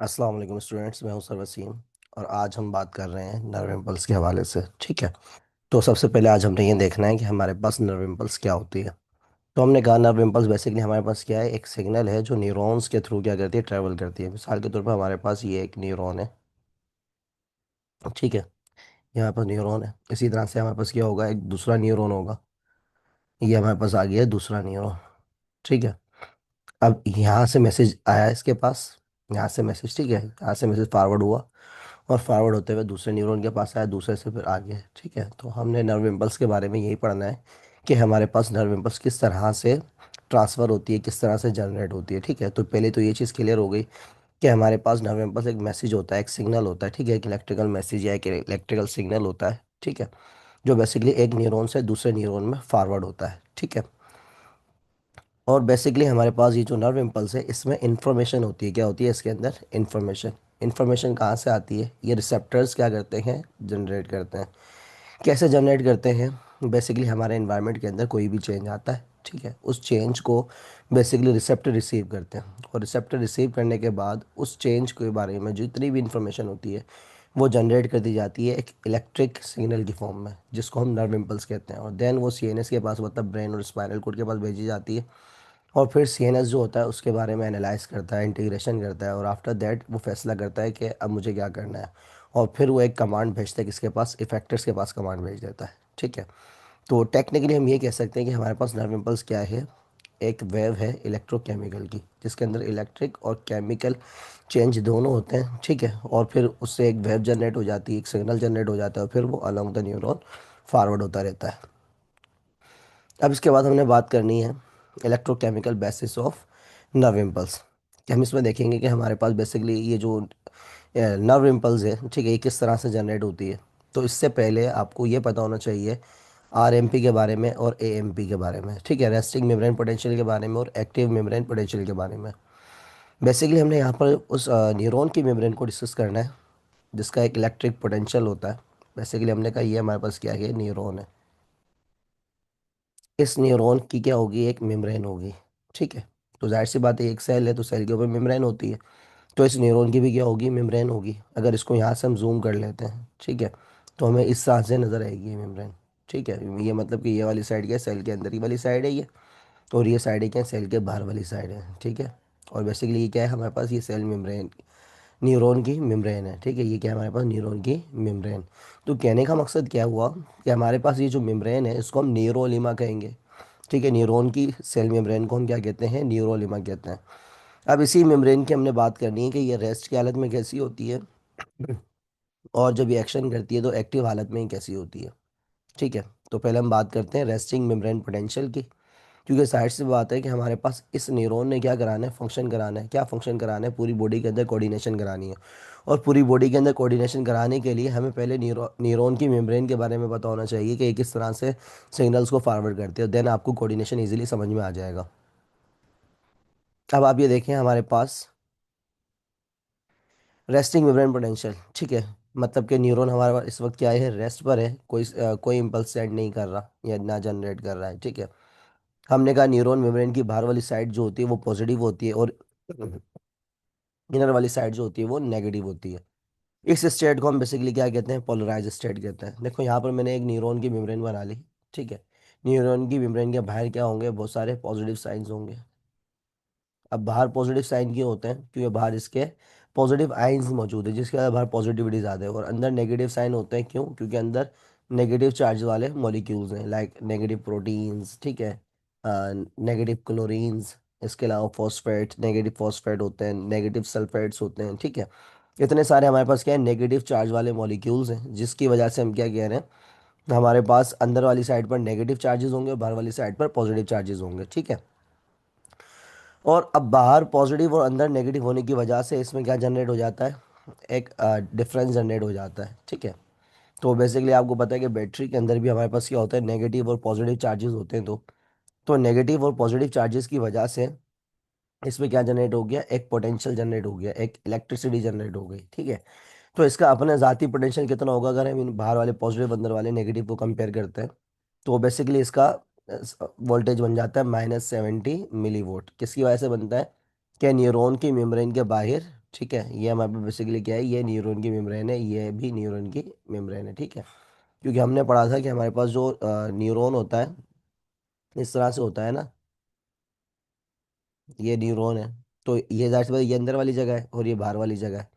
अस्सलाम वालेकुम स्टूडेंट्स, मैं हूं सर वसीम। और आज हम बात कर रहे हैं नर्व इम्पल्स के हवाले से। ठीक है। तो सबसे पहले आज हमने ये देखना है कि हमारे पास नर्व इम्पल्स क्या होती है। तो हमने कहा नर्व इम्पल्स बेसिकली हमारे पास क्या है, एक सिग्नल है जो न्यूरॉन्स के थ्रू क्या करती है, ट्रैवल करती है। मिसाल के तौर पर हमारे पास ये एक न्यूरॉन है। ठीक है। ये हमारे पास न्यूरॉन है। इसी तरह से हमारे पास क्या होगा, एक दूसरा न्यूरॉन होगा। ये हमारे पास आ गया है दूसरा न्यूरॉन। ठीक है। अब यहाँ से मैसेज आया इसके पास, यहाँ से मैसेज, ठीक है, यहाँ से मैसेज फॉरवर्ड हुआ और फॉरवर्ड होते हुए दूसरे न्यूरॉन के पास आया, दूसरे से फिर आगे। ठीक है। तो हमने नर्व इम्पल्स के बारे में यही पढ़ना है कि हमारे पास नर्व इम्पल्स किस तरह से ट्रांसफ़र होती है, किस तरह से जनरेट होती है। ठीक है। तो पहले तो ये चीज़ क्लियर हो गई कि हमारे पास नर्व इम्पल्स एक मैसेज होता है, एक सिग्नल होता है। ठीक है। एक इलेक्ट्रिकल मैसेज या एक इलेक्ट्रिकल सिग्नल होता है। ठीक है। जो बेसिकली एक न्यूरॉन से दूसरे न्यूरॉन में फॉरवर्ड होता है। ठीक है। और बेसिकली हमारे पास ये जो नर्व इम्पल्स है इसमें इंफॉर्मेशन होती है। क्या होती है इसके अंदर? इंफॉर्मेशन। इंफॉर्मेशन कहाँ से आती है? ये रिसेप्टर्स क्या करते हैं, जनरेट करते हैं। कैसे जनरेट करते हैं? बेसिकली हमारे इन्वायरमेंट के अंदर कोई भी चेंज आता है, ठीक है, उस चेंज को बेसिकली रिसेप्टर रिसीव करते हैं। और रिसेप्टर रिसीव करने के बाद उस चेंज के बारे में जितनी भी इंफॉर्मेशन होती है वो जनरेट कर दी जाती है एक इलेक्ट्रिक सिग्नल की फॉर्म में, जिसको हम नर्व इम्पल्स कहते हैं। और देन वो सीएनएस के पास, मतलब ब्रेन और स्पाइनल कोड के पास भेजी जाती है। और फिर सीएनएस जो होता है उसके बारे में एनालाइज करता है, इंटीग्रेशन करता है, और आफ्टर दैट वो फैसला करता है कि अब मुझे क्या करना है। और फिर वो एक कमांड भेजता है किसके पास, इफेक्टर्स के पास कमांड भेज देता है। ठीक है। तो टेक्निकली हम ये कह सकते हैं कि हमारे पास नर्व इम्पल्स क्या है, एक वेव है इलेक्ट्रोकेमिकल की, जिसके अंदर इलेक्ट्रिक और केमिकल चेंज दोनों होते हैं। ठीक है। और फिर उससे एक वेव जनरेट हो जाती है, एक सिग्नल जनरेट हो जाता है, और फिर वो अलॉन्ग द न्यूरॉन फॉरवर्ड होता रहता है। अब इसके बाद हमने बात करनी है electrochemical basis of nerve impulse, कि हम इसमें देखेंगे कि हमारे पास बेसिकली ये जो नर्व इम्पल्स है, ठीक है, ये किस तरह से जनरेट होती है। तो इससे पहले आपको ये पता होना चाहिए आरएमपी के बारे में और एएमपी के बारे में। ठीक है। रेस्टिंग मेम्ब्रेन पोटेंशियल के बारे में और एक्टिव मेम्ब्रेन पोटेंशियल के बारे में। बेसिकली हमने यहाँ पर उस न्यूरॉन की मेम्ब्रेन को डिस्कस करना है जिसका एक इलेक्ट्रिक पोटेंशियल होता है। बेसिकली हमने कहा ये हमारे पास क्या है, न्यूरॉन है। इस न्यूरॉन की क्या होगी, एक मेम्ब्रेन होगी। ठीक है। तो जाहिर सी बात है, एक सेल है तो सेल के ऊपर मेम्ब्रेन होती है। तो इस न्यूरॉन की भी क्या होगी, मेम्ब्रेन होगी। अगर इसको यहाँ से हम जूम कर लेते हैं, ठीक है, तो हमें इस तरह से नज़र आएगी ये मेम्ब्रेन। ठीक है। ये मतलब कि ये वाली साइड क्या है, सेल के अंदर की वाली साइड है ये। और ये साइड है क्या है, सेल के बाहर वाली साइड है। ठीक है। और बेसिकली ये क्या है हमारे पास, ये सेल मेम्ब्रेन, न्यूरॉन की मेम्ब्रेन है। ठीक है। ये क्या है हमारे पास, न्यूरॉन की मेम्ब्रेन। तो कहने का मकसद क्या हुआ कि हमारे पास ये जो मेम्ब्रेन है इसको हम न्यूरोलिमा कहेंगे। ठीक है। न्यूरॉन की सेल मेम्ब्रेन को हम क्या कहते हैं, न्यूरोलिमा कहते हैं। अब इसी मेम्ब्रेन की हमने बात करनी है कि ये रेस्ट की हालत में कैसी होती है और जब ये एक्शन करती है तो एक्टिव हालत में ही कैसी होती है। ठीक है। तो पहले हम बात करते हैं रेस्टिंग मेम्ब्रेन पोटेंशियल की। क्योंकि साइड से बात है कि हमारे पास इस न्यूरॉन ने क्या कराना है, फंक्शन कराना है। क्या फंक्शन कराना है, पूरी बॉडी के अंदर कोऑर्डिनेशन करानी है। और पूरी बॉडी के अंदर कोऑर्डिनेशन कराने के लिए हमें पहले न्यूरॉन की मेम्ब्रेन के बारे में पता होना चाहिए कि ये किस तरह से सिग्नल्स को फॉरवर्ड करते हैं। देन आपको कोऑर्डिनेशन इजीली समझ में आ जाएगा। अब आप ये देखें हमारे पास रेस्टिंग मेम्ब्रेन पोटेंशियल। ठीक है। मतलब कि न्यूरॉन हमारे पास इस वक्त क्या है, रेस्ट पर है, कोई इंपल्स सेंड नहीं कर रहा या ना जनरेट कर रहा है। ठीक है। हमने कहा न्यूरॉन मेम्ब्रेन की बाहर वाली साइड जो होती है वो पॉजिटिव होती है और इनर वाली साइड जो होती है वो नेगेटिव होती है। इस स्टेट को हम बेसिकली क्या कहते हैं, पोलराइज स्टेट कहते हैं। देखो यहाँ पर मैंने एक न्यूरॉन की मेम्ब्रेन बना ली। ठीक है। न्यूरॉन की मेम्ब्रेन के बाहर क्या होंगे, बहुत सारे पॉजिटिव साइंस होंगे। अब बाहर पॉजिटिव साइन क्यों होते हैं, क्योंकि बाहर इसके पॉजिटिव आइंस मौजूद है, जिसके बाद बाहर पॉजिटिविटी ज़्यादा है। और अंदर नेगेटिव साइन होते हैं, क्यों? क्योंकि अंदर नेगेटिव चार्ज वाले मॉलिक्यूल्स हैं, लाइक नेगेटिव प्रोटीन्स। ठीक है। Negative chlorines. इसके अलावा फॉस्फेट, नेगेटिव फॉस्फेट होते हैं, नेगेटिव सल्फेट्स होते हैं। ठीक है। इतने सारे हमारे पास क्या है, नेगेटिव चार्ज वाले मॉलिक्यूल्स हैं, जिसकी वजह से हम क्या कह रहे हैं, हमारे पास अंदर वाली साइड पर नेगेटिव चार्जेस होंगे और बाहर वाली साइड पर पॉजिटिव चार्जेस होंगे। ठीक है। और अब बाहर पॉजिटिव और अंदर नेगेटिव होने की वजह से इसमें क्या जनरेट हो जाता है, एक डिफरेंस जनरेट हो जाता है। ठीक है। तो बेसिकली आपको पता है कि बैटरी के अंदर भी हमारे पास क्या होता है, नेगेटिव और पॉजिटिव चार्जेस होते हैं। तो नेगेटिव और पॉजिटिव चार्जेस की वजह से इसमें क्या जनरेट हो गया, एक पोटेंशियल जनरेट हो गया, एक इलेक्ट्रिसिटी जनरेट हो गई। ठीक है। तो इसका अपना ज़ाती पोटेंशियल कितना होगा, अगर हम इन बाहर वाले पॉजिटिव अंदर वाले नेगेटिव को कंपेयर करते हैं, तो बेसिकली इसका वोल्टेज बन जाता है -70 मिली वोल्ट। किसकी वजह से बनता है, कि न्यूरॉन की मेम्ब्रेन के बाहर ठीक है, ये हमारे पास बेसिकली क्या है, ये न्यूरॉन की मेम्ब्रेन है, ये भी न्यूरॉन की मेम्ब्रेन है। ठीक है, क्योंकि हमने पढ़ा था कि हमारे पास जो न्यूरॉन होता है इस तरह से होता है ना, ये न्यूरॉन है। तो ये जाहिर सी बात है, ये अंदर वाली जगह है और ये बाहर वाली जगह है।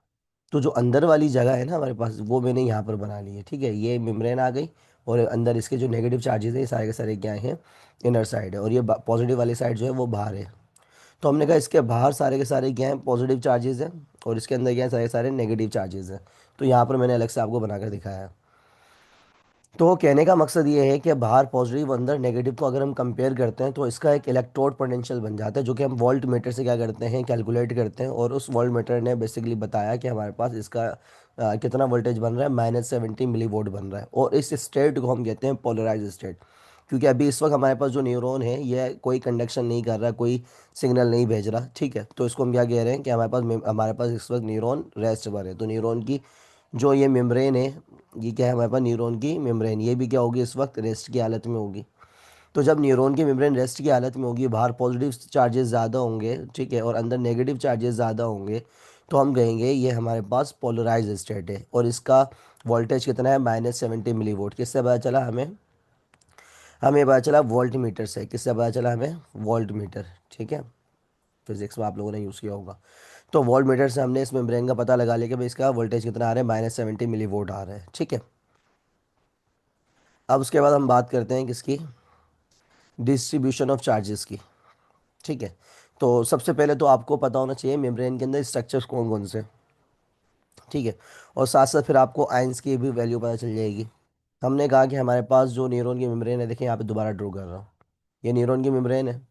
तो जो अंदर वाली जगह है ना हमारे पास, वो मैंने यहाँ पर बना ली है। ठीक है, ये मेम्ब्रेन आ गई, और अंदर इसके जो नेगेटिव चार्जेस हैं ये सारे के सारे क्या हैं, इनर साइड है, और ये पॉजिटिव वाली साइड जो है वो बाहर है। तो हमने कहा इसके बाहर सारे के सारे क्या हैं, पॉजिटिव चार्जेस हैं, और इसके अंदर क्या है, सारे के सारे नेगेटिव चार्जेस हैं। तो यहाँ पर मैंने अलग से आपको बनाकर दिखाया है। तो कहने का मकसद ये है कि बाहर पॉजिटिव अंदर नेगेटिव को अगर हम कंपेयर करते हैं तो इसका एक इलेक्ट्रोड पोटेंशियल बन जाता है, जो कि हम वोल्ट मीटर से क्या करते हैं, कैलकुलेट करते हैं। और उस वोल्ट मीटर ने बेसिकली बताया कि हमारे पास इसका कितना वोल्टेज बन रहा है, -70 मिली वोल्ट बन रहा है। और इस स्टेट को हम कहते हैं पोलराइज स्टेट। क्योंकि अभी इस वक्त हमारे पास जो न्यूरॉन है ये कोई कंडक्शन नहीं कर रहा, कोई सिग्नल नहीं भेज रहा। ठीक है, तो इसको हम क्या कह रहे हैं कि हमारे पास इस वक्त न्यूरॉन रेस्ट पर है। तो न्यूरॉन की जो ये मेम्ब्रेन है, ये क्या है हमारे पास, न्यूरॉन की मेम्ब्रेन, ये भी क्या होगी, इस वक्त रेस्ट की हालत में होगी। तो जब न्यूरॉन की मेम्ब्रेन रेस्ट की हालत में होगी, बाहर पॉजिटिव चार्जेस ज़्यादा होंगे, ठीक है, और अंदर नेगेटिव चार्जेस ज़्यादा होंगे, तो हम कहेंगे ये हमारे पास पोलराइज स्टेट है। और इसका वोल्टेज कितना है, -70 मिली वोल्ट। किससे पता चला हमें, हमें पता चला वोल्ट मीटर से। किससे पता चला हमें, वोल्ट मीटर। ठीक है, फिजिक्स में आप लोगों ने यूज़ किया होगा। तो वोल्ट मीटर से हमने इस मेम्ब्रेन का पता लगा लिया कि भाई इसका वोल्टेज कितना आ रहा है, -70 मिली वोल्ट आ रहा है। ठीक है, अब उसके बाद हम बात करते हैं किसकी, डिस्ट्रीब्यूशन ऑफ चार्जेस की। ठीक है, तो सबसे पहले तो आपको पता होना चाहिए मेम्ब्रेन के अंदर स्ट्रक्चर्स कौन कौन से। ठीक है, और साथ साथ फिर आपको आयंस की भी वैल्यू पता चल जाएगी। हमने कहा कि हमारे पास जो न्यूरॉन की मेम्ब्रेन है, देखिए यहाँ पे दोबारा ड्रॉ कर रहा हूँ, ये न्यूरॉन की मेम्ब्रेन है।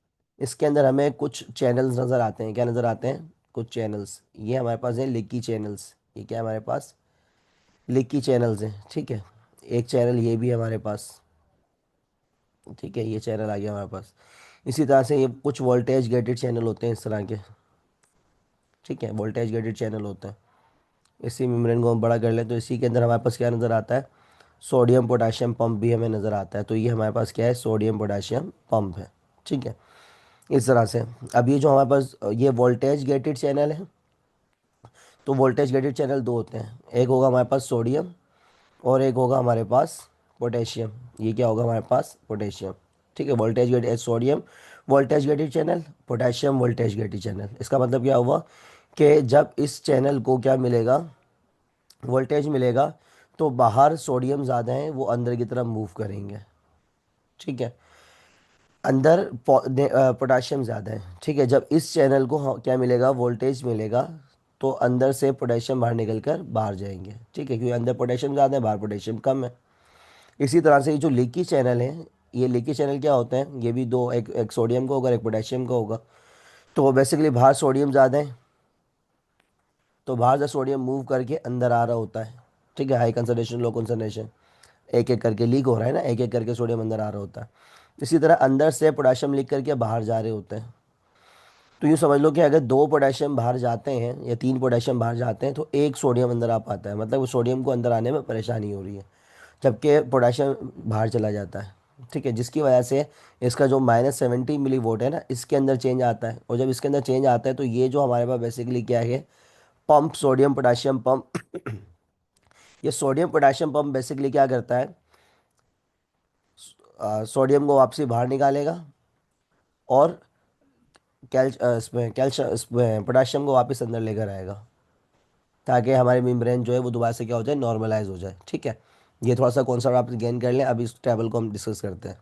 इसके अंदर हमें कुछ चैनल्स नज़र आते हैं। क्या नज़र आते हैं, कुछ चैनल्स। ये हमारे पास है लिकी चैनल्स। ये क्या है हमारे पास, लिकी चैनल्स हैं। ठीक है, एक चैनल ये भी है हमारे पास। ठीक है, ये चैनल आ गया हमारे पास। इसी तरह से ये कुछ वोल्टेज गेटेड चैनल होते हैं इस तरह के। ठीक है, वोल्टेज गेटेड चैनल होते हैं। इसी मेम्ब्रेन को हम बड़ा कर लें तो इसी के अंदर हमारे पास क्या नज़र आता है, सोडियम पोटाशियम पंप भी हमें नज़र आता है। तो ये हमारे पास क्या है, सोडियम पोटाशियम पंप है। ठीक है, इस तरह से। अब ये जो हमारे पास ये वोल्टेज गेटेड चैनल है, तो वोल्टेज गेटेड चैनल दो होते हैं, एक होगा हमारे पास सोडियम और एक होगा हमारे पास पोटेशियम। ये क्या होगा हमारे पास, पोटेशियम। ठीक है, voltage gated sodium voltage gated channel, potassium voltage gated channel. इसका मतलब क्या हुआ कि जब इस चैनल को क्या मिलेगा, वोल्टेज मिलेगा, तो बाहर सोडियम ज़्यादा है, वो अंदर की तरफ मूव करेंगे। ठीक है, अंदर पोटाशियम ज़्यादा है। ठीक है, जब इस चैनल को क्या मिलेगा, वोल्टेज मिलेगा, तो अंदर से पोटेशियम बाहर निकल कर बाहर जाएंगे। ठीक है, क्योंकि अंदर पोटेशियम ज़्यादा है, बाहर पोटेशियम कम है। इसी तरह से ये जो लीकी चैनल है, ये लीकी चैनल क्या होते हैं, ये भी दो, एक सोडियम का होगा, एक पोटेशियम का होगा। तो बेसिकली बाहर सोडियम ज़्यादा है, तो बाहर से सोडियम मूव करके अंदर आ रहा होता है। ठीक है, हाई कंसनट्रेशन लो कंसनट्रेशन, एक एक करके लीक हो रहा है ना, एक एक करके सोडियम अंदर आ रहा होता है। इसी तरह अंदर से पोटाशियम लीक करके बाहर जा रहे होते हैं। तो यूँ समझ लो कि अगर दो पोटेशियम बाहर जाते हैं या तीन पोटेशियम बाहर जाते हैं तो एक सोडियम अंदर आ पाता है, मतलब वो सोडियम को अंदर आने में परेशानी हो रही है, जबकि पोटेशियम बाहर चला जाता है। ठीक है, जिसकी वजह से इसका जो -70 मिली वोल्ट है ना, इसके अंदर चेंज आता है। और जब इसके अंदर चेंज आता है तो ये जो हमारे पास बेसिकली क्या है, पंप, सोडियम पोटाशियम पंप। ये सोडियम पोटाशियम पंप बेसिकली क्या करता है, सोडियम को वापसी बाहर निकालेगा, और इसमें कैल्शियम, इसमें पोटाशियम को वापस अंदर लेकर आएगा, ताकि हमारी मेम्ब्रेन जो है वो दोबारा से क्या हो जाए, नॉर्मलाइज हो जाए। ठीक है, ये थोड़ा सा कॉन्सेप्ट आप गेन कर लें। अब इस टेबल को हम डिस्कस करते हैं,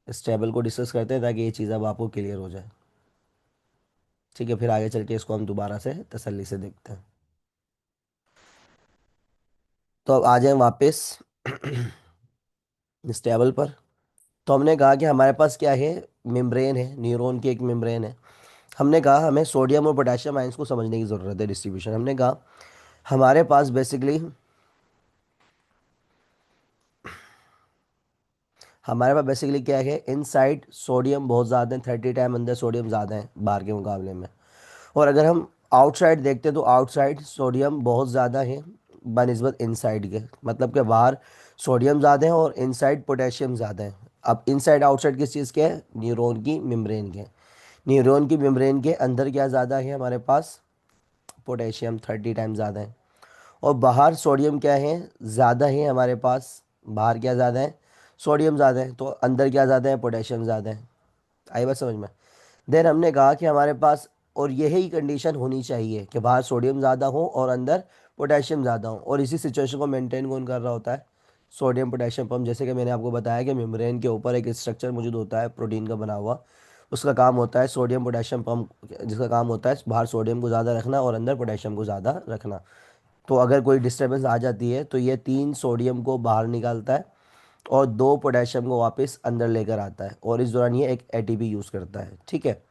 इस टेबल को डिस्कस करते हैं ताकि ये चीज़ अब आपको क्लियर हो जाए। ठीक है, फिर आगे चल के इसको हम दोबारा से तसल्ली से देखते हैं। तो अब आ जाए वापस इस टेबल पर। तो हमने कहा कि हमारे पास क्या है, मेम्ब्रेन है, न्यूरॉन की एक मेम्ब्रेन है। हमने कहा हमें सोडियम और पोटेशियम आयंस को समझने की ज़रूरत है, डिस्ट्रीब्यूशन। हमने कहा हमारे पास बेसिकली, क्या है, इनसाइड सोडियम बहुत ज़्यादा है, 30 टाइम अंदर सोडियम ज़्यादा है बाहर के मुकाबले में। और अगर हम आउटसाइड देखते हैं तो आउटसाइड सोडियम बहुत ज़्यादा है बनिस्बत इनसाइड के। मतलब कि बाहर सोडियम ज़्यादा है और इनसाइड पोटेशियम ज़्यादा है। अब इनसाइड आउटसाइड किस चीज़ के है, न्यूरॉन की मेम्ब्रेन के। न्यूरॉन की मेम्ब्रेन के अंदर क्या ज़्यादा है हमारे पास, पोटेशियम 30 टाइम्स ज़्यादा है। और बाहर सोडियम क्या है, ज़्यादा है हमारे पास। बाहर क्या ज़्यादा है, सोडियम ज़्यादा है, तो अंदर क्या ज़्यादा है, पोटेशियम ज़्यादा है। आई बात समझ में। देन हमने कहा कि हमारे पास, और यही कंडीशन होनी चाहिए कि बाहर सोडियम ज़्यादा हो और अंदर पोटेशियम ज़्यादा हो, और इसी सिचुएशन को मेंटेन कौन कर रहा होता है, सोडियम पोटेशियम पंप। जैसे कि मैंने आपको बताया कि मेम्ब्रेन के ऊपर एक स्ट्रक्चर मौजूद होता है प्रोटीन का बना हुआ, उसका काम होता है सोडियम पोटेशियम पंप, जिसका काम होता है बाहर सोडियम को ज़्यादा रखना और अंदर पोटेशियम को ज़्यादा रखना। तो अगर कोई डिस्टर्बेंस आ जाती है तो ये 3 सोडियम को बाहर निकालता है और 2 पोटेशियम को वापस अंदर लेकर आता है, और इस दौरान ये एक एटीपी यूज़ करता है, ठीक है।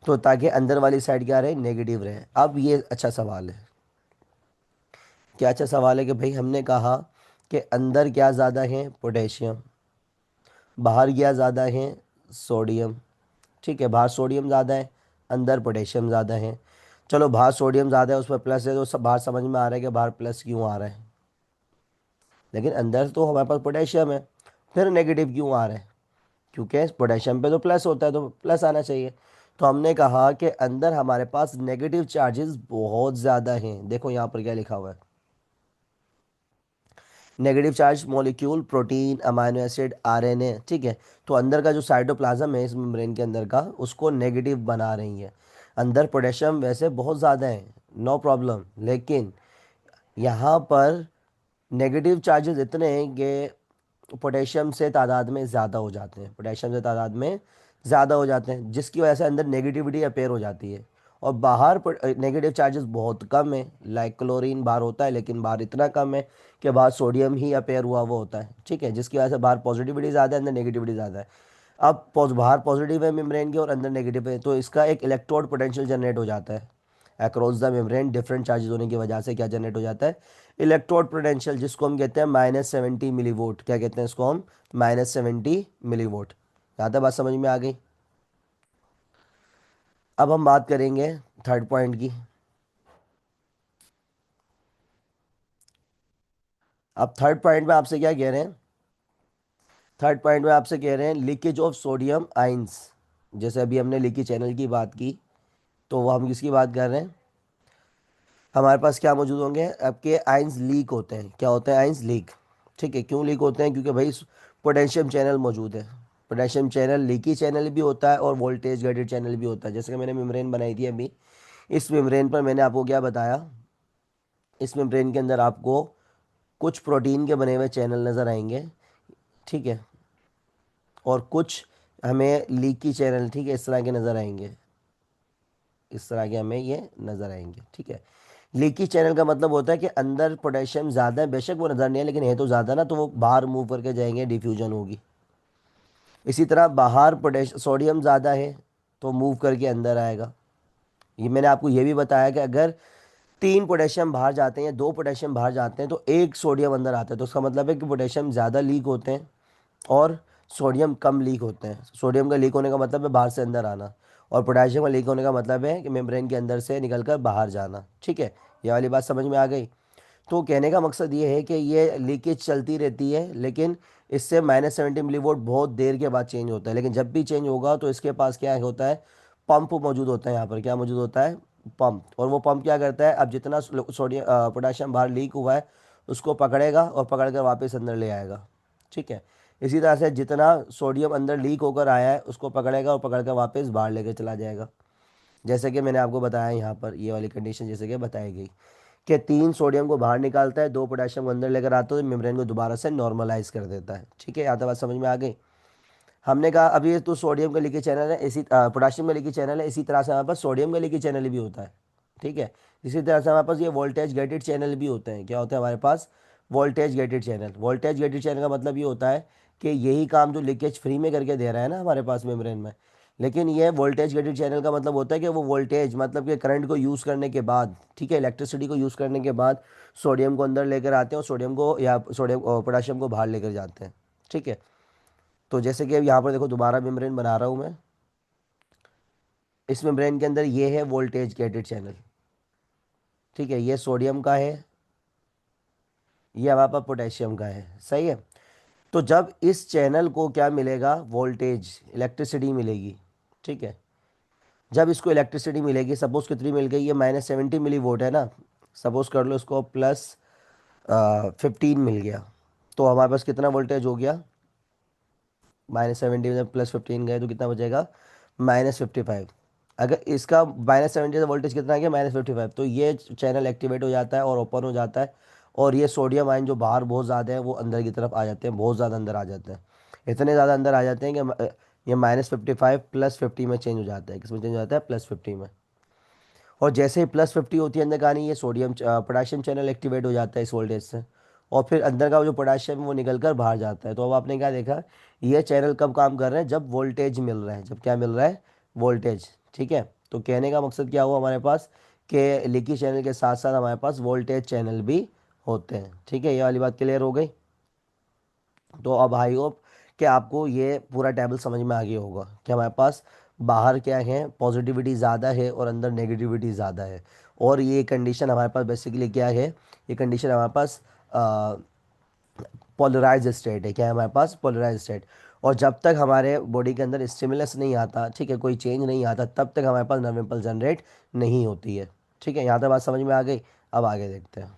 तो ताकि अंदर वाली साइड क्या रहे, नेगेटिव रहे। अब ये अच्छा सवाल है, क्या अच्छा सवाल है कि भाई हमने कहा कि अंदर क्या ज़्यादा है, पोटेशियम, बाहर क्या ज़्यादा है, सोडियम, ठीक है। बाहर सोडियम ज़्यादा है, अंदर पोटेशियम ज़्यादा है। चलो बाहर सोडियम ज़्यादा है, उस पर प्लस है, तो सब बाहर समझ में आ रहा है कि बाहर प्लस क्यों आ रहा है, लेकिन अंदर तो हमारे पास पोटेशियम है, फिर नेगेटिव क्यों आ रहा है, क्योंकि पोटेशियम पे तो प्लस होता है, तो प्लस आना चाहिए। तो हमने कहा कि अंदर हमारे पास नेगेटिव चार्जेस बहुत ज़्यादा हैं। देखो यहाँ पर क्या लिखा हुआ है, negative charge molecule, protein, amino acid, RNA, ठीक है। तो अंदर का जो साइटोप्लाज्म है इस मेम्ब्रेन के अंदर का, उसको नेगेटिव बना रही है। अंदर पोटेशियम वैसे बहुत ज़्यादा है, नो प्रॉब्लम, लेकिन यहाँ पर नेगेटिव चार्जेस इतने हैं कि पोटेशियम से तादाद में ज़्यादा हो जाते हैं, पोटेशियम से तादाद में ज़्यादा हो जाते हैं, जिसकी वजह से अंदर नेगेटिविटी अपेयर हो जाती है। और बाहर नेगेटिव चार्जेस बहुत कम है, लाइक क्लोरीन बाहर होता है, लेकिन बाहर इतना कम है कि बाहर सोडियम ही अपेयर हुआ वो होता है, ठीक है। जिसकी वजह से बाहर पॉजिटिविटी ज़्यादा है, अंदर नेगेटिविटी ज़्यादा है। अब बाहर पॉजिटिव है मेम्ब्रेन के और अंदर नेगेटिव है, तो इसका एक इलेक्ट्रोड पोटेंशियल जनरेट हो जाता है across the membrane. Different charges होने की वजह से क्या जनरेट हो जाता है, इलेक्ट्रोड पोटेंशियल, जिसको हम कहते हैं -70 मिलीवोल्ट। क्या कहते हैं इसको हम, -70 मिलीवोल्ट। यहाँ तक बात समझ में आ गई। अब हम बात करेंगे थर्ड पॉइंट की। अब थर्ड पॉइंट में आपसे क्या कह रहे हैं, थर्ड पॉइंट में आपसे कह रहे हैं लीकेज ऑफ सोडियम आइंस। जैसे अभी हमने लीकेज चैनल की बात की, तो वो हम किसकी बात कर रहे हैं, हमारे पास क्या मौजूद होंगे, आपके आइंस लीक होते हैं। क्या होते हैं, आइंस लीक, ठीक है। क्यों लीक होते हैं, क्योंकि भाई पोटेशियम चैनल मौजूद है। पोटेशियम चैनल लीकी चैनल भी होता है और वोल्टेज गाइडेड चैनल भी होता है। जैसे कि मैंने मेम्ब्रेन बनाई थी अभी, इस मेम्ब्रेन पर मैंने आपको क्या बताया, इस मेम्ब्रेन के अंदर आपको कुछ प्रोटीन के बने हुए चैनल नज़र आएंगे, ठीक है, और कुछ हमें लीकी चैनल, ठीक है, इस तरह के नज़र आएंगे, इस तरह के हमें ये नज़र आएंगे, ठीक है। लीकी चैनल का मतलब होता है कि अंदर पोटेशियम ज़्यादा है, बेशक वो नज़र नहीं है, लेकिन है तो ज़्यादा ना, तो वो बाहर मूव करके जाएंगे, डिफ्यूजन होगी। इसी तरह बाहर सोडियम ज़्यादा है, तो मूव करके अंदर आएगा। ये मैंने आपको ये भी बताया कि अगर 3 पोटेशियम बाहर जाते हैं या 2 पोटेशियम बाहर जाते हैं तो एक सोडियम अंदर आता है, तो उसका मतलब है कि पोटेशियम ज़्यादा लीक होते हैं और सोडियम कम लीक होते हैं। सोडियम का लीक होने का मतलब है बाहर से अंदर आना, और पोटेशियम का लीक होने का मतलब है कि मेम्ब्रेन के अंदर से निकलकर बाहर जाना, ठीक है। ये वाली बात समझ में आ गई। तो कहने का मकसद ये है कि ये लीकेज चलती रहती है, लेकिन इससे -70 मिलीवोल्ट बहुत देर के बाद चेंज होता है। लेकिन जब भी चेंज होगा तो इसके पास क्या होता है, पंप मौजूद होता है। यहाँ पर क्या मौजूद होता है, पंप। और वो पंप क्या करता है, अब जितना सोडियम पोटाशियम बाहर लीक हुआ है उसको पकड़ेगा और पकड़ कर वापस अंदर ले आएगा, ठीक है। इसी तरह से जितना सोडियम अंदर लीक होकर आया है उसको पकड़ेगा और पकड़ कर वापस बाहर लेकर चला जाएगा। जैसे कि मैंने आपको बताया यहाँ पर ये वाली कंडीशन जैसे कि बताई गई कि 3 सोडियम को बाहर निकालता है, 2 पोटेशियम को अंदर लेकर आता है, तो मेम्ब्रेन को दोबारा से नॉर्मलाइज कर देता है, ठीक है। यहाँ तक बात समझ में आ गई। हमने कहा अभी ये तो सोडियम का लीकेज चैनल है, इसी पोटाशियम का लीकेज चैनल है, इसी तरह से हमारे पास सोडियम का लीकेज चैनल भी होता है, ठीक है। इसी तरह से हमारे पास ये वोल्टेज गेटेड चैनल भी होते हैं। क्या होते हैं हमारे पास, voltage gated channel. Voltage gated channel का मतलब ये होता है कि यही काम जो लीकेज फ्री में करके दे रहा है ना हमारे पास मेम्ब्रेन में, लेकिन ये वोल्टेज गेटेड चैनल का मतलब होता है कि वो वोल्टेज मतलब कि करंट को यूज़ करने के बाद, ठीक है, इलेक्ट्रिसिटी को यूज़ करने के बाद सोडियम को अंदर लेकर आते हैं और सोडियम को या सोडियम पोटाशियम को बाहर लेकर जाते हैं, ठीक है। तो जैसे कि अब यहाँ पर देखो दोबारा मेम्ब्रेन बना रहा हूँ मैं, इस मेम्ब्रेन के अंदर ये है वोल्टेज गेटेड चैनल, ठीक है। ये सोडियम का है, ये हमारे पास पोटेशियम का है, सही है। तो जब इस चैनल को क्या मिलेगा, वोल्टेज, इलेक्ट्रिसिटी मिलेगी, ठीक है। जब इसको इलेक्ट्रिसिटी मिलेगी, सपोज कितनी मिल गई, ये -70 मिली वोट है ना, सपोज कर लो इसको +15 मिल गया, तो हमारे पास कितना वोल्टेज हो गया, -70 में +15 गए तो कितना बचेगा, -55। अगर इसका -70 से वोल्टेज कितना आ गया, -55, तो ये चैनल एक्टिवेट हो जाता है और ओपन हो जाता है, और ये सोडियम आयन जो बाहर बहुत ज़्यादा है वो अंदर की तरफ आ जाते हैं, बहुत ज़्यादा अंदर आ जाते हैं, इतने ज़्यादा अंदर आ जाते हैं कि ये -55 +50 में चेंज हो जाता है, किसमें चेंज हो जाता है, +50 में। और जैसे ही +50 होती है अंदर कहानी, ये सोडियम पोटाशियम चैनल एक्टिवेट हो जाता है इस वोल्टेज से, और फिर अंदर का जो पोटाशियम है वो निकल कर बाहर जाता है। तो अब आपने क्या देखा, ये चैनल कब काम कर रहे हैं, जब वोल्टेज मिल रहा है, जब क्या मिल रहा है, वोल्टेज। ठीक है, तो कहने का मकसद क्या हुआ हमारे पास, कि लीकी चैनल के साथ साथ हमारे पास वोल्टेज चैनल भी होते हैं। ठीक है, ये वाली बात क्लियर हो गई। तो अब आई होप कि आपको ये पूरा टेबल समझ में आ गया होगा कि हमारे पास बाहर क्या है, पॉजिटिविटी ज़्यादा है और अंदर नेगेटिविटी ज़्यादा है। और ये कंडीशन हमारे पास बेसिकली क्या है, ये कंडीशन हमारे पास पोलराइज स्टेट है। क्या है हमारे पास, पोलराइज स्टेट। और जब तक हमारे बॉडी के अंदर स्टिमुलस नहीं आता, ठीक है, कोई चेंज नहीं आता, तब तक हमारे पास नर्व इम्पल्स जनरेट नहीं होती है। ठीक है, यहाँ तक बात समझ में आ गई। अब आगे देखते हैं।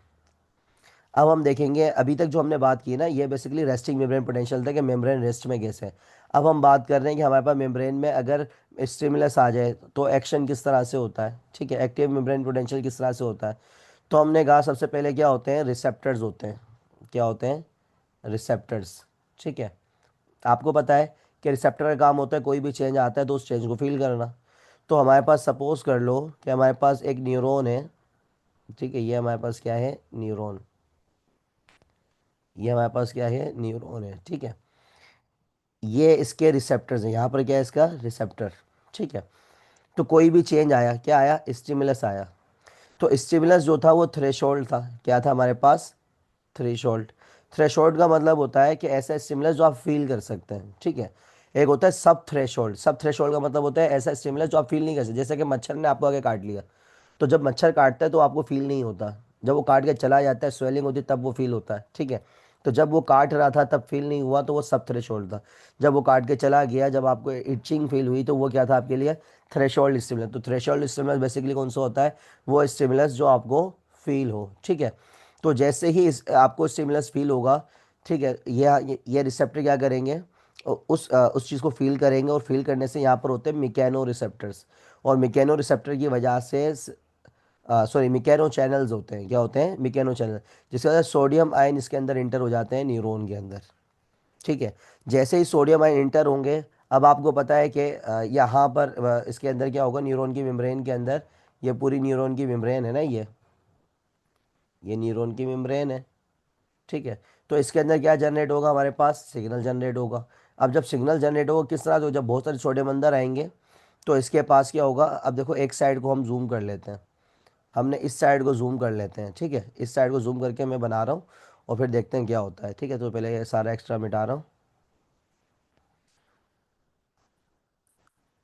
अब हम देखेंगे, अभी तक जो हमने बात की ना, ये बेसिकली रेस्टिंग मेम्ब्रेन पोटेंशियल था कि मेम्ब्रेन रेस्ट में कैसे है। अब हम बात कर रहे हैं कि हमारे पास मेम्ब्रेन में अगर स्टिमुलस आ जाए तो एक्शन किस तरह से होता है। ठीक है, एक्टिव मेम्ब्रेन पोटेंशियल किस तरह से होता है। तो हमने कहा सबसे पहले क्या होते हैं, रिसेप्टर्स होते हैं। क्या होते हैं, रिसेप्टर्स। ठीक है, आपको पता है कि रिसेप्टर का काम होता है कोई भी चेंज आता है तो उस चेंज को फील करना। तो हमारे पास सपोज कर लो कि हमारे पास एक न्यूरॉन है। ठीक है, ये हमारे पास क्या है, न्यूरॉन। ये हमारे पास क्या है, न्यूरॉन है। ठीक है, ये इसके रिसेप्टर्स हैं, यहाँ पर क्या है, इसका रिसेप्टर। ठीक है, तो कोई भी चेंज आया, क्या आया, स्टिमुलस आया, तो स्टिमुलस जो था वो थ्रेशोल्ड था। क्या था हमारे पास, थ्रेशोल्ड। थ्रेशोल्ड का मतलब होता है कि ऐसा स्टिमुलस जो आप फील कर सकते हैं। ठीक है, एक होता है सब थ्रेशोल्ड। सब थ्रेशोल्ड का मतलब होता है ऐसा स्टिमुलस जो आप फील नहीं कर सकते, जैसे कि मच्छर ने आपको आगे काट लिया, तो जब मच्छर काटता है तो आपको फील नहीं होता, जब वो काट के चला जाता है, स्वेलिंग होती है, तब वो फील होता है। ठीक है, तो जब वो काट रहा था तब फील नहीं हुआ, तो वो सब थ्रेशोल्ड था। जब वो काट के चला गया, जब आपको इचिंग फील हुई, तो वो क्या था आपके लिए, थ्रेशोल्ड स्टिमुलस। तो थ्रेशोल्ड स्टिमुलस बेसिकली कौन सा होता है, वो स्टिमुलस जो आपको फील हो। ठीक है, तो जैसे ही आपको स्टिमुलस फील होगा, ठीक है, ये रिसेप्टर क्या करेंगे, उस चीज़ को फील करेंगे, और फील करने से यहाँ पर होते हैं मिकेनो रिसेप्टर्स। और मिकेनो रिसेप्टर की वजह से, सॉरी, मिकेनो चैनल्स होते हैं। क्या होते हैं, मिकेनो चैनल, जिसकी वजह से सोडियम आयन इसके अंदर इंटर हो जाते हैं, न्यूरॉन के अंदर। ठीक है, जैसे ही सोडियम आयन इंटर होंगे, अब आपको पता है कि यहाँ पर इसके अंदर क्या होगा, न्यूरॉन की मेम्ब्रेन के अंदर, ये पूरी न्यूरॉन की मेम्ब्रेन है ना, ये न्यूरॉन की मेम्ब्रेन है। ठीक है, तो इसके अंदर क्या जनरेट होगा, हमारे पास सिग्नल जनरेट होगा। अब जब सिग्नल जनरेट होगा किस तरह से, जब बहुत सारे सोडियम अंदर आएंगे, तो इसके पास क्या होगा, अब देखो एक साइड को हम जूम कर लेते हैं, हमने इस साइड को जूम कर लेते हैं। ठीक है, इस साइड को जूम करके मैं बना रहा हूँ, और फिर देखते हैं क्या होता है। ठीक है, तो पहले ये सारा एक्स्ट्रा मिटा रहा हूँ।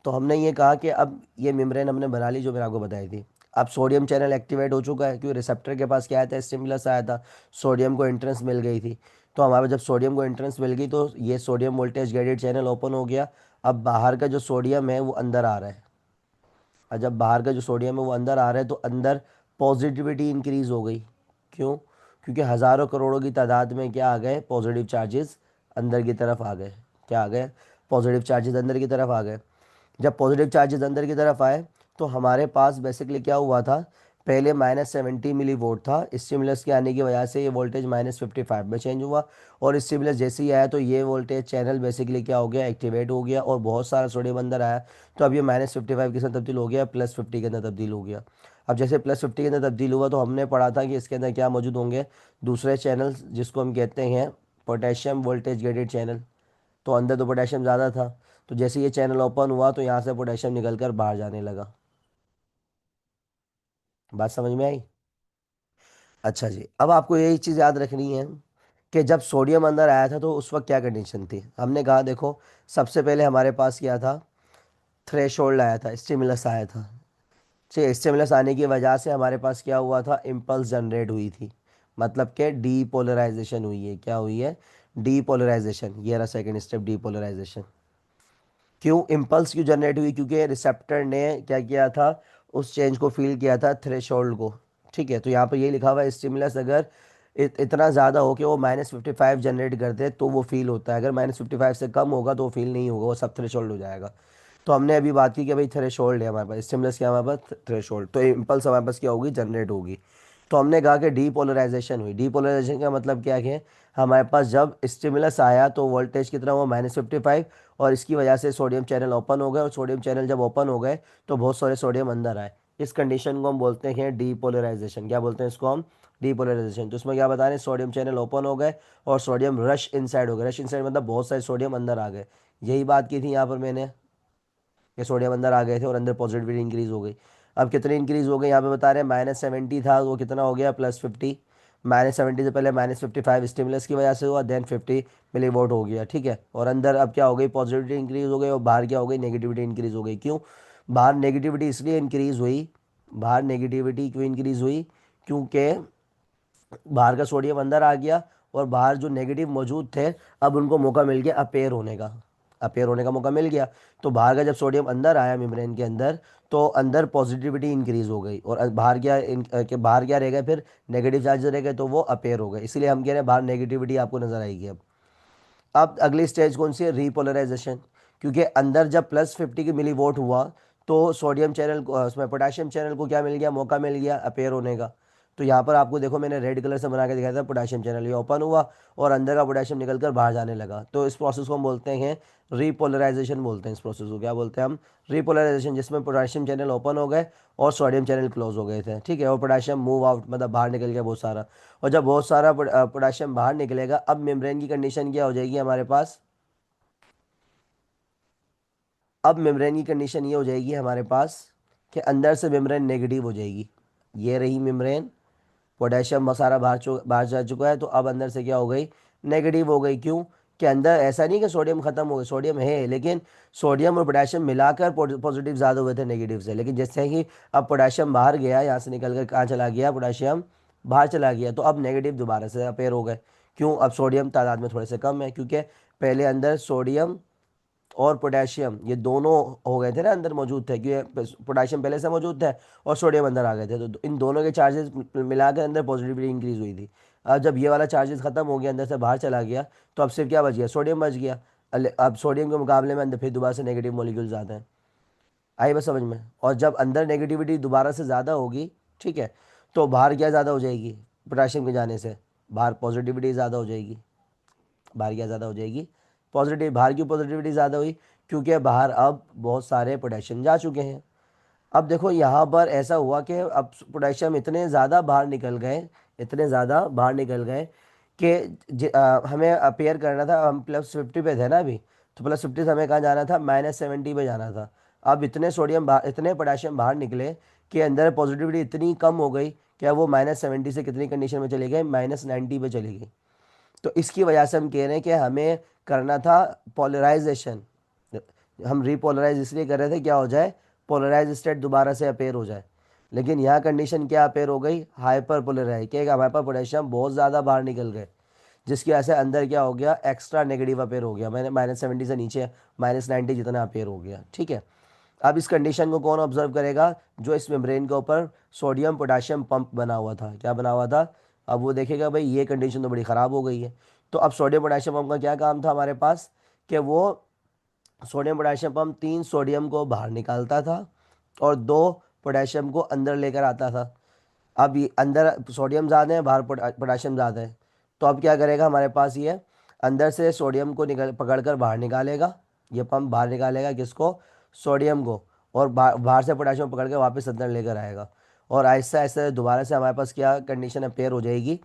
तो हमने ये कहा कि अब ये मेम्ब्रेन हमने बना ली जो मैंने आपको बताई थी। अब सोडियम चैनल एक्टिवेट हो चुका है, क्योंकि रिसेप्टर के पास क्या आया था, स्टिमुलस आया था, सोडियम को एंट्रेंस मिल गई थी। तो हमारे जब सोडियम को एंट्रेंस मिल गई तो ये sodium voltage gated channel open हो गया। अब बाहर का जो सोडियम है वो अंदर आ रहा है, और जब बाहर का जो सोडियम है वो अंदर आ रहा है, तो अंदर पॉजिटिविटी इंक्रीज हो गई। क्यों, क्योंकि हज़ारों करोड़ों की तादाद में क्या आ गए, पॉजिटिव चार्जेस अंदर की तरफ आ गए। क्या आ गए, पॉजिटिव चार्जेस अंदर की तरफ आ गए। जब पॉजिटिव चार्जेस अंदर की तरफ आए, तो हमारे पास बेसिकली क्या हुआ था, पहले -70 मिली वोट था, स्टिमुलस के आने की वजह से ये वोल्टेज -55 में चेंज हुआ। और स्टिमुलस जैसे ही आया तो ये वोल्टेज चैनल बेसिकली क्या हो गया, एक्टिवेट हो गया, और बहुत सारा सोडियम अंदर आया। तो अब ये -55 के साथ तब्दील हो गया, +50 के अंदर तब्दील हो गया। अब जैसे +50 के अंदर तब्दील हुआ, तो हमने पढ़ा था कि इसके अंदर क्या मौजूद होंगे, दूसरे चैनल, जिसको हम कहते हैं पोटेशियम वोल्टेज गेटेड चैनल। तो अंदर तो पोटेशियम ज़्यादा था, तो जैसे ये चैनल ओपन हुआ तो यहाँ से पोटेशियम निकल कर बाहर जाने लगा। बात समझ में आई। अच्छा जी, अब आपको यही चीज़ याद रखनी है कि जब सोडियम अंदर आया था तो उस वक्त क्या कंडीशन थी। हमने कहा देखो, सबसे पहले हमारे पास क्या था, थ्रेशोल्ड आया था, स्टिमुलस आया था। ठीक है, स्टिमुलस आने की वजह से हमारे पास क्या हुआ था, इम्पल्स जनरेट हुई थी, मतलब कि डीपोलराइजेशन हुई है। क्या हुई है, डीपोलराइजेशन। ये रहा सेकंड स्टेप, डीपोलराइजेशन। क्यों इम्पल्स क्यों जनरेट हुई? क्योंकि रिसेप्टर ने क्या किया था, उस चेंज को फील किया था, थ्रेशोल्ड को। ठीक है, तो यहाँ पर ये लिखा हुआ है स्टिमुलस अगर इतना ज़्यादा हो कि वो -55 जनरेट करते तो वो फील होता है, अगर -55 से कम होगा तो वो फील नहीं होगा, वो सब थ्रेशोल्ड हो जाएगा। तो हमने अभी बात की कि भाई थ्रेशोल्ड है हमारे पास, स्टिमुलस क्या है हमारे पास, थ्रेशोल्ड, तो इम्पल्स हमारे पास क्या होगी, जनरेट होगी। तो हमने कहा कि डीपोलराइजेशन हुई। डीपोलराइजेशन का मतलब क्या है, हमारे पास जब स्टिमुलस आया तो वोल्टेज कितना हुआ, -55, और इसकी वजह से सोडियम चैनल ओपन हो गए, और सोडियम चैनल जब ओपन हो गए तो बहुत सारे सोडियम अंदर आए। इस कंडीशन को हम बोलते हैं डीपोलराइजेशन। क्या बोलते हैं इसको हम, डीपोलराइजेशन। तो उसमें क्या बता रहे हैं, सोडियम चैनल ओपन हो गए और सोडियम रश इनसाइड हो गए। रश इनसाइड मतलब बहुत सारे सोडियम अंदर आ गए। यही बात की थी यहाँ पर मैंने, कि सोडियम अंदर आ गए थे और अंदर पॉजिटिविटी इंक्रीज हो गई। अब कितनी इंक्रीज हो गई यहाँ पे बता रहे हैं, -70 था वो कितना हो गया, +50। -70 से पहले -55 स्टिमुलस की वजह से हुआ, देन 50 mV हो गया। ठीक है, और अंदर अब क्या हो गई, पॉजिटिविटी इंक्रीज हो गई, और बाहर क्या हो गई, नेगेटिविटी इंक्रीज हो गई। क्यों बाहर नेगेटिविटी इसलिए इंक्रीज हुई, बाहर नेगेटिविटी क्यों इंक्रीज हुई, क्योंकि बाहर का सोडियम अंदर आ गया, और बाहर जो नेगेटिव मौजूद थे अब उनको मौका मिल गया अपेयर होने का, अपेयर होने का मौका मिल गया। तो बाहर का जब सोडियम अंदर आया मेम्ब्रेन के अंदर, तो अंदर पॉजिटिविटी इंक्रीज हो गई, और बाहर क्या के बाहर क्या रह गए, फिर नेगेटिव चार्जेस रह गए, तो वो अपेयर हो गए। इसीलिए हम कह रहे हैं बाहर नेगेटिविटी आपको नजर आएगी। अब अगली स्टेज कौन सी है, रीपोलराइजेशन। क्योंकि अंदर जब +50 की मिली वोट हुआ तो सोडियम चैनल को, उसमें पोटाशियम चैनल को क्या मिल गया, मौका मिल गया अपेयर होने का। तो यहाँ पर आपको देखो मैंने रेड कलर से बना के दिखाया था, पोटाशियम चैनल ये ओपन हुआ और अंदर का पोटाशियम निकल कर बाहर जाने लगा। तो इस प्रोसेस को हम बोलते हैं रीपोलराइजेशन, बोलते हैं इस प्रोसेस को, क्या बोलते हैं हम, रीपोलराइजेशन, जिसमें पोटाशियम चैनल ओपन हो गए और सोडियम चैनल क्लोज हो गए थे। ठीक है, और पोटाशियम मूव आउट मतलब बाहर निकल गया बहुत सारा। और जब बहुत सारा पोटाशियम बाहर निकलेगा, अब मेम्ब्रेन की कंडीशन क्या हो जाएगी हमारे पास, अब मेम्ब्रेन की कंडीशन ये हो जाएगी हमारे पास कि अंदर से मेम्ब्रेन नेगेटिव हो जाएगी। ये रही मेम्ब्रेन, पोटेशियम मसारा बाहर जा चुका है, तो अब अंदर से क्या हो गई, नेगेटिव हो गई। क्यों, कि अंदर ऐसा नहीं कि सोडियम खत्म हो गया, सोडियम है, लेकिन सोडियम और पोटेशियम मिलाकर पॉजिटिव ज़्यादा हुए थे नेगेटिव से। लेकिन जैसे ही अब पोटेशियम बाहर गया, यहाँ से निकल कर कहाँ चला गया, पोटेशियम बाहर चला गया, तो अब नेगेटिव दोबारा से अपेयर हो गए। क्यों, अब सोडियम तादाद में थोड़े से कम है, क्योंकि पहले अंदर सोडियम और पोटेशियम ये दोनों हो गए थे ना, अंदर मौजूद थे, क्योंकि पोटेशियम पहले से मौजूद था और सोडियम अंदर आ गए थे, तो इन दोनों के चार्जेस मिलाकर अंदर पॉजिटिविटी इंक्रीज हुई थी। अब जब ये वाला चार्जेस खत्म हो गया, अंदर से बाहर चला गया, तो अब सिर्फ क्या बच गया, सोडियम बच गया। अब सोडियम के मुकाबले में अंदर फिर दोबारा से नेगेटिव मॉलिक्यूल्स आते हैं। आई बस समझ में। और जब अंदर नेगेटिविटी दोबारा से ज़्यादा होगी, ठीक है, तो बाहर क्या ज़्यादा हो जाएगी, पोटेशियम के जाने से बाहर पॉजिटिविटी ज़्यादा हो जाएगी। बाहर क्या ज़्यादा हो जाएगी, पॉजिटिव। बाहर की पॉजिटिविटी ज़्यादा हुई क्योंकि बाहर अब बहुत सारे पोटेशियम जा चुके हैं। अब देखो यहाँ पर ऐसा हुआ कि अब पोटेशियम इतने ज़्यादा बाहर निकल गए, इतने ज़्यादा बाहर निकल गए कि हमें अपेयर करना था, हम +50 पे थे ना अभी, तो +50 से हमें कहाँ जाना था, -70 पे जाना था। अब इतने सोडियम बाहर, इतने पोटेशियम बाहर निकले कि अंदर पॉजिटिविटी इतनी कम हो गई कि वो -70 से कितनी कंडीशन में चली गई, -90 पे चली गई। तो इसकी वजह से हम कह रहे हैं कि हमें करना था पोलराइजेशन। हम रीपोलराइज इसलिए कर रहे थे क्या हो जाए, पोलराइज स्टेट दोबारा से अपेयर हो जाए। लेकिन यहाँ कंडीशन क्या अपेयर हो गई, हाइपर पोलराइज, क्या हमारे पास पोटेशियम बहुत ज़्यादा बाहर निकल गए, जिसकी वजह से अंदर क्या हो गया, एक्स्ट्रा नेगेटिव अपेयर हो गया। मैंने -70 से नीचे -90 जितना अपेयर हो गया। ठीक है, अब इस कंडीशन को कौन ऑब्जर्व करेगा, जो इस मेम्ब्रेन के ऊपर सोडियम पोटाशियम पंप बना हुआ था, क्या बना हुआ था, अब वो देखेगा भाई ये कंडीशन तो बड़ी ख़राब हो गई है। तो अब सोडियम पोटाशियम पंप का क्या काम था हमारे पास, कि वो सोडियम पोटाशियम पंप 3 सोडियम को बाहर निकालता था और 2 पोटाशियम को अंदर लेकर आता था। अब ये अंदर सोडियम ज़्यादा है, बाहर पोटाशियम ज़्यादा है, तो अब क्या करेगा हमारे पास ये, अंदर से सोडियम को निकल पकड़कर बाहर निकालेगा, ये पंप बाहर निकालेगा किसको, सोडियम को, और बाहर से पोटाशियम पकड़ के वापस अंदर लेकर आएगा। और आहिस्ता आहिस्ता दोबारा से हमारे पास क्या कंडीशन अपेयर हो जाएगी,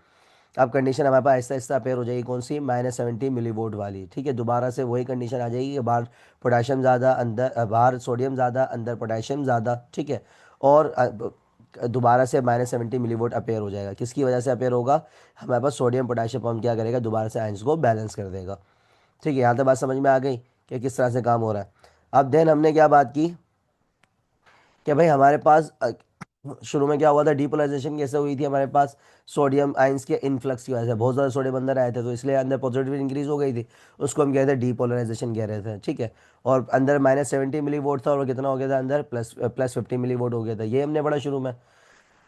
अब कंडीशन हमारे पास आहिस्ता आहिस्ता अपेयर हो जाएगी कौन सी, -70 mV वाली। ठीक है, दोबारा से वही कंडीशन आ जाएगी कि बाहर पोटाशियम ज़्यादा, अंदर बाहर सोडियम ज़्यादा, अंदर पोटाशियम ज़्यादा। ठीक है, और दोबारा से -70 mV अपेयर हो जाएगा। किसकी वजह से अपेयर होगा, हमारे पास सोडियम पोटाशियम पंप क्या करेगा, दोबारा से आयंस को बैलेंस कर देगा। ठीक है, यहाँ तक बात समझ में आ गई कि किस तरह से काम हो रहा है। अब देन हमने क्या बात की कि भाई हमारे पास शुरू में क्या हुआ था, डीपोलराइजेशन कैसे हुई थी हमारे पास, सोडियम आयंस के इन्फ्लक्स की वजह से बहुत ज़्यादा सोडियम अंदर आए थे, तो इसलिए अंदर पॉजिटिविटी इंक्रीज हो गई थी। उसको हम कहते हैं डीपोलराइजेशन कह रहे थे, ठीक है। और अंदर -70 मिली वोट था, और वो कितना हो गया था अंदर, +50 मिली वोट हो गया था, ये हमने पढ़ा शुरू में।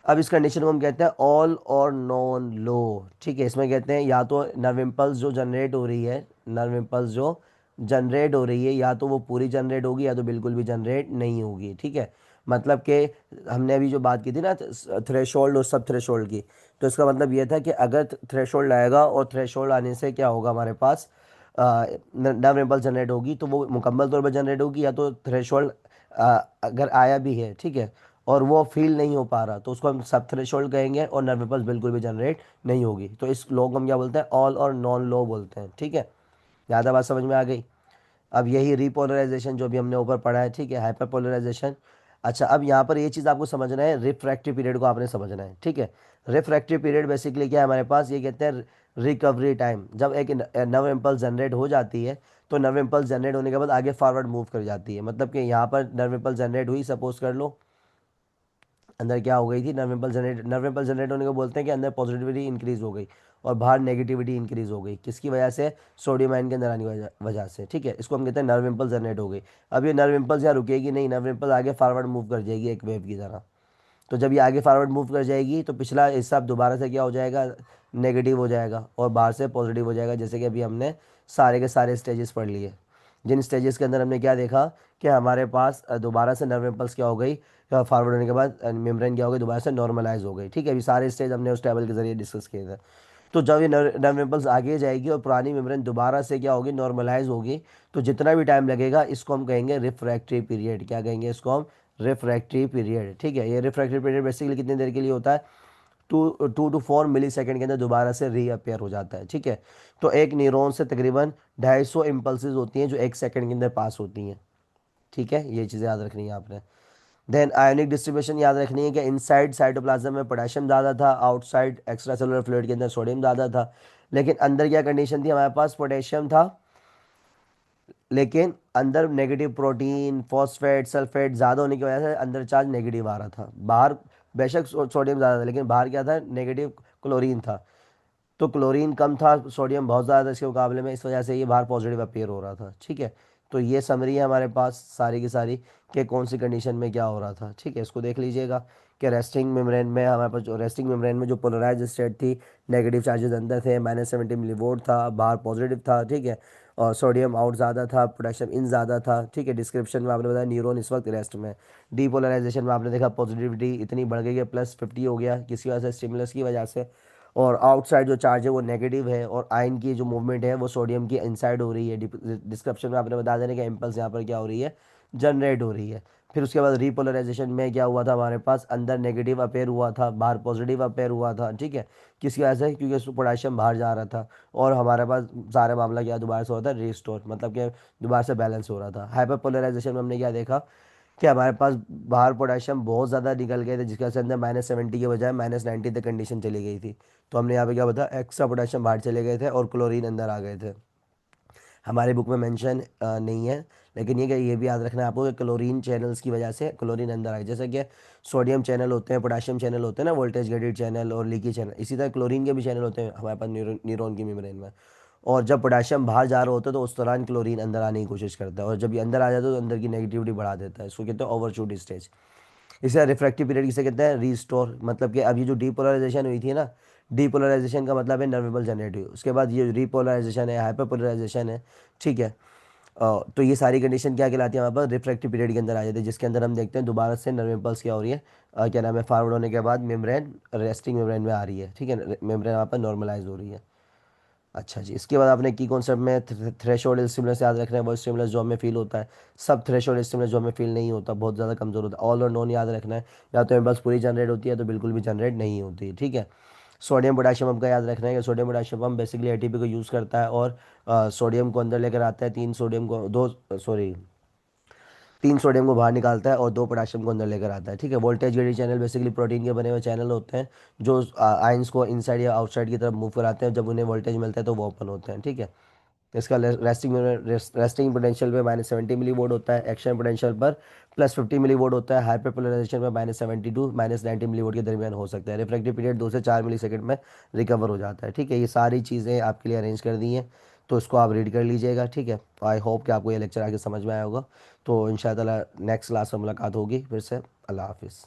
अब इस कंडीशन को हम कहते हैं ऑल और नॉन लो, ठीक है। इसमें कहते हैं या तो नर्व इम्पल्स जो जनरेट हो रही है, नर्व इम्पल्स जो जनरेट हो रही है, या तो वो पूरी जनरेट होगी या तो बिल्कुल भी जनरेट नहीं होगी, ठीक है। मतलब कि हमने अभी जो बात की थी ना, थ्रेशोल्ड और सब थ्रेशोल्ड की, तो इसका मतलब ये था कि अगर थ्रेशोल्ड आएगा और थ्रेशोल्ड आने से क्या होगा हमारे पास, नर्व इम्पल्स जनरेट होगी, तो वो मुकम्मल तौर पर जनरेट होगी, या तो थ्रेशोल्ड अगर आया भी है, ठीक है, और वो फील नहीं हो पा रहा, तो उसको हम सब थ्रेशोल्ड कहेंगे, और नर्व इम्पल्स बिल्कुल भी जनरेट नहीं होगी, तो इस लो को हम क्या बोलते हैं, ऑल और नॉन लो बोलते हैं, ठीक है। ज़्यादा बात समझ में आ गई। अब यही रिपोलराइजेशन जो भी हमने ऊपर पढ़ा है, ठीक है, हाइपर पोलराइजेशन। अच्छा, अब यहाँ पर ये चीज़ आपको समझना है, रिफ्रैक्टिव पीरियड को आपने समझना है, ठीक है। रिफ्रैक्टिव पीरियड बेसिकली क्या है हमारे पास, ये कहते हैं रिकवरी टाइम। जब एक नर्व इम्पल्स जनरेट हो जाती है, तो नर्व इम्पल्स जनरेट होने के बाद आगे फॉरवर्ड मूव कर जाती है, मतलब कि यहाँ पर नर्व इम्पल्स जनरेट हुई, सपोज कर लो अंदर क्या हो गई थी, नर्व इम्पल्स जनरेट होने को बोलते हैं कि अंदर पॉजिटिविटी इंक्रीज हो गई और बाहर नेगेटिविटी इंक्रीज हो गई, किसकी वजह से, सोडियम आयन के अंदर आने की वजह से, ठीक है। इसको हम कहते हैं नर्व इम्पल्स जनरेट हो गई। अब ये नर्व इम्पल्स यहाँ रुकेगी नहीं, नर्व इम्पल्स आगे फॉरवर्ड मूव कर जाएगी एक वेव की तरह। तो जब ये आगे फॉरवर्ड मूव कर जाएगी, तो पिछला हिस्सा अब दोबारा से क्या हो जाएगा, नेगेटिव हो जाएगा, और बाहर से पॉजिटिव हो जाएगा, जैसे कि अभी हमने सारे के सारे स्टेजेस पढ़ लिए। जिन स्टेजेस के अंदर हमने क्या देखा कि हमारे पास दोबारा से नर्व इम्पल्स क्या हो गई, फॉरवर्ड होने के बाद मेम्ब्रेन क्या हो गई, दोबारा से नॉर्मलाइज हो गई, ठीक है। अभी सारे स्टेज हमने उस टेबल के जरिए डिस्कस किए थे। तो जब ये नर्व इम्पल्स आगे जाएगी और पुरानी मेम्ब्रेन दोबारा से क्या होगी, नॉर्मलाइज होगी, तो जितना भी टाइम लगेगा इसको हम कहेंगे रिफ्रैक्टरी पीरियड। क्या कहेंगे इसको हम, रिफ्रैक्टरी पीरियड, ठीक है। ये रिफ्रैक्टरी पीरियड बेसिकली कितनी देर के लिए होता है, 2 to 4 मिली सेकेंड के अंदर दोबारा से रीअपेयर हो जाता है, ठीक है। तो एक न्यूरॉन से तकरीबन 250 इम्पल्सेस होती हैं जो 1 सेकंड के अंदर पास होती हैं, ठीक है। ये चीज़ें याद रखनी है आपने। देन आयोनिक डिस्ट्रीब्यूशन याद रखनी है कि इनसाइड साइटोप्लाज्म में पोटेशियम ज़्यादा था, आउटसाइड एक्स्ट्रा सेलुलर फ्लूइड के अंदर सोडियम ज़्यादा था। लेकिन अंदर क्या कंडीशन थी, हमारे पास पोटेशियम था, लेकिन अंदर नेगेटिव प्रोटीन फॉस्फेट सल्फेट ज़्यादा होने की वजह से अंदर चार्ज नेगेटिव आ रहा था। बाहर बेशक सोडियम ज़्यादा था, लेकिन बाहर क्या था, नेगेटिव क्लोरीन था। तो क्लोरीन कम था, सोडियम बहुत ज़्यादा था इसके मुकाबले में, इस वजह से ये बाहर पॉजिटिव अपीयर हो रहा था, ठीक है। तो ये समरी है हमारे पास सारी की सारी कि कौन सी कंडीशन में क्या हो रहा था, ठीक है। इसको देख लीजिएगा कि रेस्टिंग मेम्ब्रेन में हमारे पास, जो रेस्टिंग मेम्ब्रेन में जो पोलराइज स्टेट थी, नेगेटिव चार्जेस अंदर थे, -70 मिलीवोल्ट था, बाहर पॉजिटिव था, ठीक है। और सोडियम आउट ज़्यादा था, पोटेशियम इन ज़्यादा था, ठीक है। डिस्क्रिप्शन में आपने बताया न्यूरॉन इस वक्त रेस्ट में। डीपोलराइजेशन में आपने देखा पॉजिटिविटी इतनी बढ़ गई है, +50 हो गया, किसी वजह से, स्टिमुलस की वजह से। और आउटसाइड जो चार्ज है वो नेगेटिव है, और आयन की जो मूवमेंट है वो सोडियम की इनसाइड हो रही है। डिस्क्रिप्शन में आपने बता देने कि इम्पल्स यहाँ पर क्या हो रही है, जनरेट हो रही है। फिर उसके बाद रिपोलराइजेशन में क्या हुआ था, हमारे पास अंदर नेगेटिव अपेयर हुआ था, बाहर पॉजिटिव अपेयर हुआ था, ठीक है। किसकी वजह से, क्योंकि उसमें पोटेशियम बाहर जा रहा था, और हमारे पास सारा मामला क्या दोबारा से होता है, रिस्टोर, मतलब कि दोबारा से बैलेंस हो रहा था। हाइपर पोलराइजेशन में हमने क्या देखा कि हमारे पास बाहर पोटेशियम बहुत ज़्यादा निकल गए थे, जिसकी वजह से अंदर -70 के बजाय -90 तक कंडीशन चली गई थी। तो हमने यहाँ पे क्या बताया, एक्स्ट्रा पोटेशियम बाहर चले गए थे और क्लोरीन अंदर आ गए थे। हमारी बुक में मेंशन नहीं है, लेकिन ये भी याद रखना है आपको कि क्लोरीन चैनल्स की वजह से क्लोरीन अंदर आए, जैसे कि सोडियम चैनल होते हैं, पोटेशियम चैनल होते हैं ना, वोल्टेज गेटेड चैनल और लीकी चैनल, इसी तरह क्लोरीन के भी चैनल होते हैं हमारे पास न्यूरॉन की मेम्ब्रेन में। और जब पोटेशियम बाहर जा रहा होता है तो उस दौरान क्लोरीन अंदर आने की कोशिश करता है, और जब ये अंदर आ जाता है तो अंदर की नेगेटिविटी बढ़ा देता है, इसको कहते हैं ओवरशूट स्टेज। इसे रिफ्रैक्टिव पीरियड किसे कहते हैं, रीस्टोर, मतलब कि अब ये जो डीपोलराइजेशन हुई थी ना, डीपोलराइजेशन का मतलब है नर्वेबल जनरेट हुई, उसके बाद ये रीपोलराइजेशन है, हाइपरपोलराइजेशन है, ठीक है। तो ये सारी कंडीशन क्या कहलाती है हमारे पास, रिफ्रैक्टिव पीरियड के अंदर आ जाती है, जिसके अंदर हम देखते हैं दोबारा से नर्व इम्पल्स क्या हो रही है, क्या नाम है, फॉरवर्ड होने के बाद मेम्ब्रेन रेस्टिंग मेम्ब्रेन में आ रही है, ठीक है, मेम्ब्रेन वहाँ पर नॉर्मलाइज हो रही है। अच्छा जी, इसके बाद आपने की कॉन्सेप्ट में थ्रेशोल्ड स्टिमुलस याद रखना है, वो स्टिमुलस जो हमें फील होता है। सब थ्रेशोल्ड स्टिमुलस जो हमें फील नहीं होता, बहुत ज़्यादा कमज़ोर होता है। ऑल और नॉन याद रखना है, या तो बस पूरी जनरेट होती है तो बिल्कुल भी जनरेट नहीं होती, ठीक है। सोडियम पोटेशियम पंप का याद रखना है कि sodium potassium pump basically ATP को यूज़ करता है, और सोडियम को अंदर लेकर आता है, 3 सोडियम को, 3 सोडियम को बाहर निकालता है, और 2 पोटेशियम को अंदर लेकर आता है, ठीक है। Voltage gated channel basically protein के बने हुए चैनल होते हैं, जो आयंस को इनसाइड या आउटसाइड की तरफ मूव कराते हैं, जब उन्हें वोल्टेज मिलता है तो वो ओपन होते हैं, ठीक है। इसका रेस्टिंग पोटेंशियल पे -70 मिली वोट होता है, एक्शन पोटेंशियल पर +50 मिली वोट होता है, हाइपर पोलराइजेशन में -72 -90 मिली वोट के दरमियान हो सकता है। रिफ्रैक्टिव पीरियड 2 से 4 मिली सेकंड में रिकवर हो जाता है। ठीक है, ये सारी चीज़ें आपके लिए अरेंज कर दी हैं, तो इसको आप रीड कर लीजिएगा। ठीक है, आई होप कि आपको ये लेक्चर आगे समझ में आया होगा। तो इंशाल्लाह नेक्स्ट क्लास में मुलाकात होगी फिर से। अल्लाह हाफिज़।